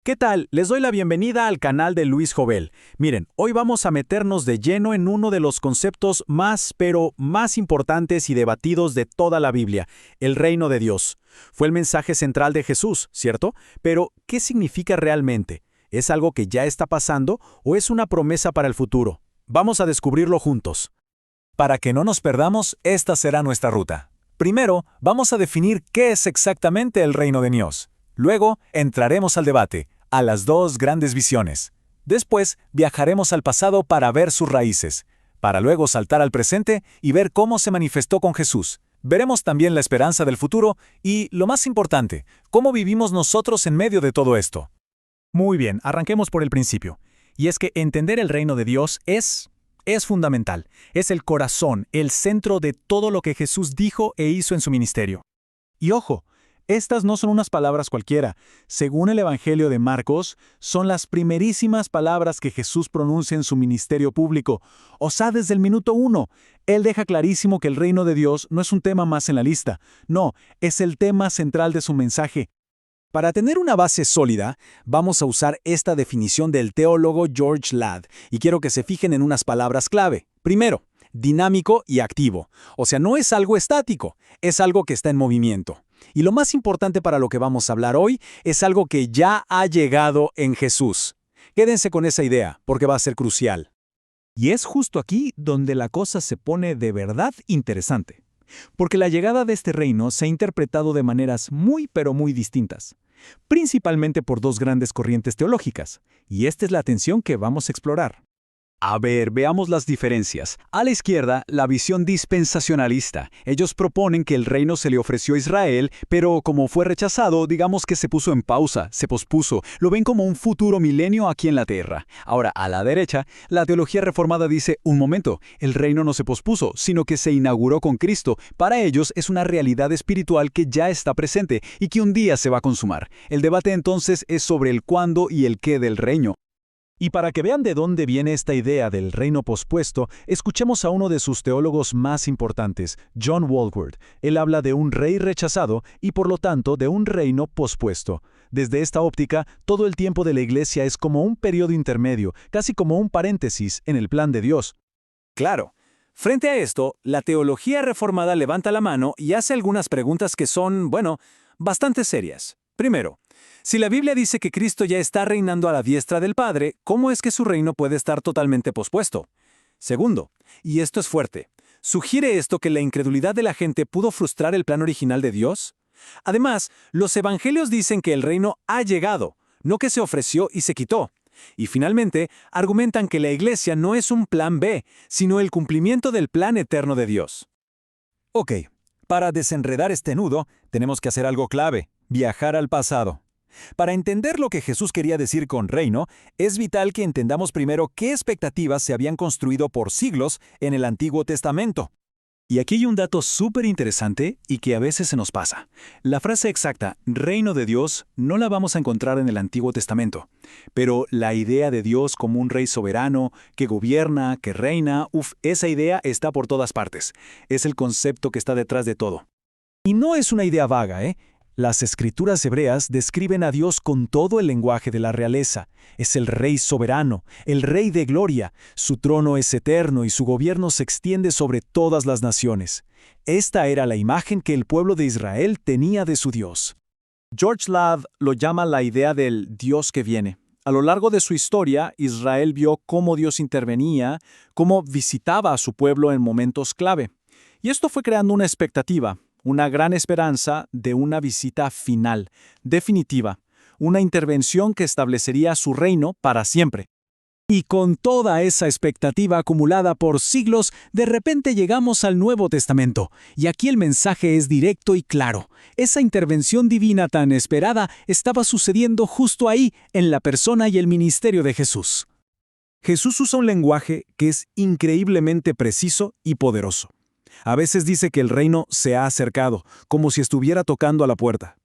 ¿Qué tal? Les doy la bienvenida al canal de Luis Jovel. Miren, hoy vamos a meternos de lleno en uno de los conceptos más importantes y debatidos de toda la Biblia, el reino de Dios. Fue el mensaje central de Jesús, ¿cierto? Pero, ¿qué significa realmente? ¿Es algo que ya está pasando o es una promesa para el futuro? Vamos a descubrirlo juntos. Para que no nos perdamos, esta será nuestra ruta. Primero, vamos a definir qué es exactamente el reino de Dios. Luego, entraremos al debate, a las dos grandes visiones. Después, viajaremos al pasado para ver sus raíces, para luego saltar al presente y ver cómo se manifestó con Jesús. Veremos también la esperanza del futuro y, lo más importante, cómo vivimos nosotros en medio de todo esto. Muy bien, arranquemos por el principio. Y es que entender el reino de Dios es fundamental. Es el corazón, el centro de todo lo que Jesús dijo e hizo en su ministerio. Y ojo, estas no son unas palabras cualquiera. Según el Evangelio de Marcos, son las primerísimas palabras que Jesús pronuncia en su ministerio público. O sea, desde el minuto 1, Él deja clarísimo que el reino de Dios no es un tema más en la lista. No, es el tema central de su mensaje. Para tener una base sólida, vamos a usar esta definición del teólogo George Ladd, y quiero que se fijen en unas palabras clave. Primero, dinámico y activo. O sea, no es algo estático, es algo que está en movimiento. Y lo más importante para lo que vamos a hablar hoy es algo que ya ha llegado en Jesús. Quédense con esa idea, porque va a ser crucial. Y es justo aquí donde la cosa se pone de verdad interesante. Porque la llegada de este reino se ha interpretado de maneras muy distintas. Principalmente por dos grandes corrientes teológicas. Y esta es la tensión que vamos a explorar. A ver, veamos las diferencias. A la izquierda, la visión dispensacionalista. Ellos proponen que el reino se le ofreció a Israel, pero como fue rechazado, digamos que se puso en pausa, se pospuso. Lo ven como un futuro milenio aquí en la tierra. Ahora, a la derecha, la teología reformada dice, un momento, el reino no se pospuso, sino que se inauguró con Cristo. Para ellos es una realidad espiritual que ya está presente y que un día se va a consumar. El debate entonces es sobre el cuándo y el qué del reino. Y para que vean de dónde viene esta idea del reino pospuesto, escuchemos a uno de sus teólogos más importantes, John Walvoord. Él habla de un rey rechazado y por lo tanto de un reino pospuesto. Desde esta óptica, todo el tiempo de la Iglesia es como un periodo intermedio, casi como un paréntesis en el plan de Dios. Claro. Frente a esto, la teología reformada levanta la mano y hace algunas preguntas que son, bastante serias. Primero, si la Biblia dice que Cristo ya está reinando a la diestra del Padre, ¿cómo es que su reino puede estar totalmente pospuesto? Segundo, y esto es fuerte, ¿sugiere esto que la incredulidad de la gente pudo frustrar el plan original de Dios? Además, los evangelios dicen que el reino ha llegado, no que se ofreció y se quitó. Y finalmente, argumentan que la Iglesia no es un plan B, sino el cumplimiento del plan eterno de Dios. Ok, para desenredar este nudo, tenemos que hacer algo clave, viajar al pasado. Para entender lo que Jesús quería decir con reino, es vital que entendamos primero qué expectativas se habían construido por siglos en el Antiguo Testamento. Y aquí hay un dato súper interesante y que a veces se nos pasa. La frase exacta, reino de Dios, no la vamos a encontrar en el Antiguo Testamento. Pero la idea de Dios como un rey soberano, que gobierna, que reina, esa idea está por todas partes. Es el concepto que está detrás de todo. Y no es una idea vaga, ¿eh? Las escrituras hebreas describen a Dios con todo el lenguaje de la realeza. Es el Rey soberano, el Rey de gloria. Su trono es eterno y su gobierno se extiende sobre todas las naciones. Esta era la imagen que el pueblo de Israel tenía de su Dios. George Ladd lo llama la idea del Dios que viene. A lo largo de su historia, Israel vio cómo Dios intervenía, cómo visitaba a su pueblo en momentos clave. Y esto fue creando una expectativa, una gran esperanza de una visita final, definitiva, una intervención que establecería su reino para siempre. Y con toda esa expectativa acumulada por siglos, de repente llegamos al Nuevo Testamento. Y aquí el mensaje es directo y claro. Esa intervención divina tan esperada estaba sucediendo justo ahí, en la persona y el ministerio de Jesús. Jesús usa un lenguaje que es increíblemente preciso y poderoso. A veces dice que el reino se ha acercado, como si estuviera tocando a la puerta.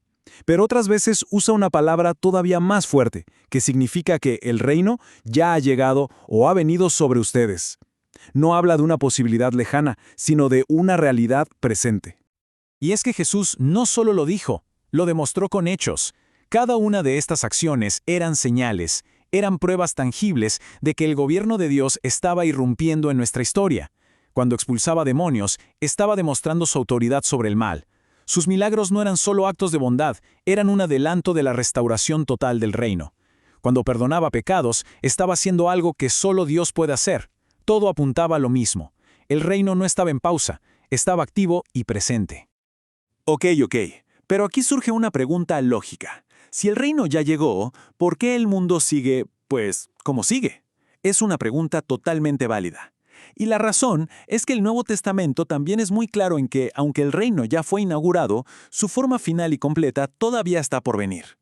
Pero otras veces usa una palabra todavía más fuerte, que significa que el reino ya ha llegado o ha venido sobre ustedes. No habla de una posibilidad lejana, sino de una realidad presente. Y es que Jesús no solo lo dijo, lo demostró con hechos. Cada una de estas acciones eran señales, eran pruebas tangibles de que el gobierno de Dios estaba irrumpiendo en nuestra historia. Cuando expulsaba demonios, estaba demostrando su autoridad sobre el mal. Sus milagros no eran solo actos de bondad, eran un adelanto de la restauración total del reino. Cuando perdonaba pecados, estaba haciendo algo que solo Dios puede hacer. Todo apuntaba a lo mismo. El reino no estaba en pausa, estaba activo y presente. Ok, pero aquí surge una pregunta lógica. Si el reino ya llegó, ¿por qué el mundo sigue, pues, como sigue? Es una pregunta totalmente válida. Y la razón es que el Nuevo Testamento también es muy claro en que, aunque el reino ya fue inaugurado, su forma final y completa todavía está por venir.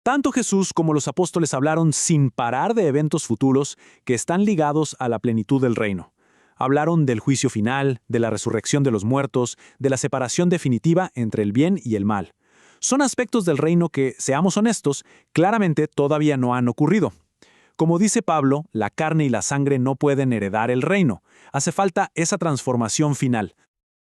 Tanto Jesús como los apóstoles hablaron sin parar de eventos futuros que están ligados a la plenitud del reino. Hablaron del juicio final, de la resurrección de los muertos, de la separación definitiva entre el bien y el mal. Son aspectos del reino que, seamos honestos, claramente todavía no han ocurrido. Como dice Pablo, la carne y la sangre no pueden heredar el reino. Hace falta esa transformación final.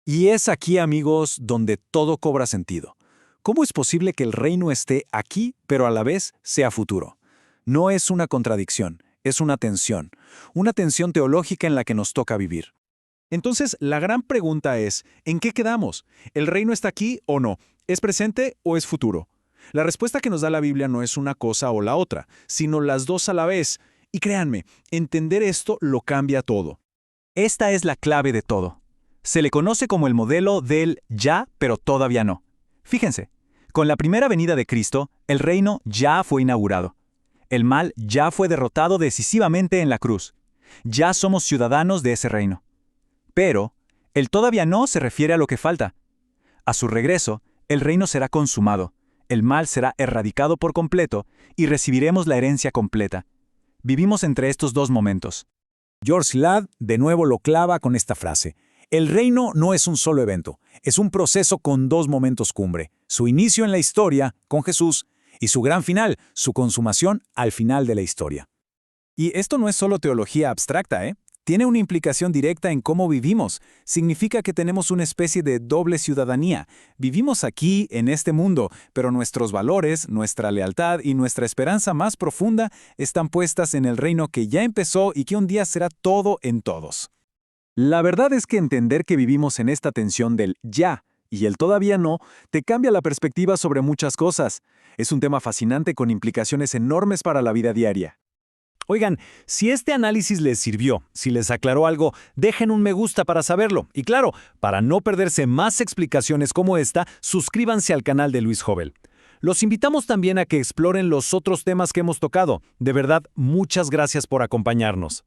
Y es aquí, amigos, donde todo cobra sentido. ¿Cómo es posible que el reino esté aquí, pero a la vez sea futuro? No es una contradicción, es una tensión teológica en la que nos toca vivir. Entonces, la gran pregunta es, ¿en qué quedamos? ¿El reino está aquí o no? ¿Es presente o es futuro? La respuesta que nos da la Biblia no es una cosa o la otra, sino las dos a la vez. Y créanme, entender esto lo cambia todo. Esta es la clave de todo. Se le conoce como el modelo del ya, pero todavía no. Fíjense, con la primera venida de Cristo, el reino ya fue inaugurado. El mal ya fue derrotado decisivamente en la cruz. Ya somos ciudadanos de ese reino. Pero el todavía no se refiere a lo que falta. A su regreso, el reino será consumado, el mal será erradicado por completo y recibiremos la herencia completa. Vivimos entre estos dos momentos. George Ladd de nuevo lo clava con esta frase. El reino no es un solo evento, es un proceso con dos momentos cumbre. Su inicio en la historia, con Jesús, y su gran final, su consumación al final de la historia. Y esto no es solo teología abstracta, Tiene una implicación directa en cómo vivimos. Significa que tenemos una especie de doble ciudadanía. Vivimos aquí, en este mundo, pero nuestros valores, nuestra lealtad y nuestra esperanza más profunda están puestas en el reino que ya empezó y que un día será todo en todos. La verdad es que entender que vivimos en esta tensión del ya y el todavía no te cambia la perspectiva sobre muchas cosas. Es un tema fascinante con implicaciones enormes para la vida diaria. Oigan, si este análisis les sirvió, si les aclaró algo, dejen un me gusta para saberlo. Y claro, para no perderse más explicaciones como esta, suscríbanse al canal de Luis Jovel. Los invitamos también a que exploren los otros temas que hemos tocado. De verdad, muchas gracias por acompañarnos.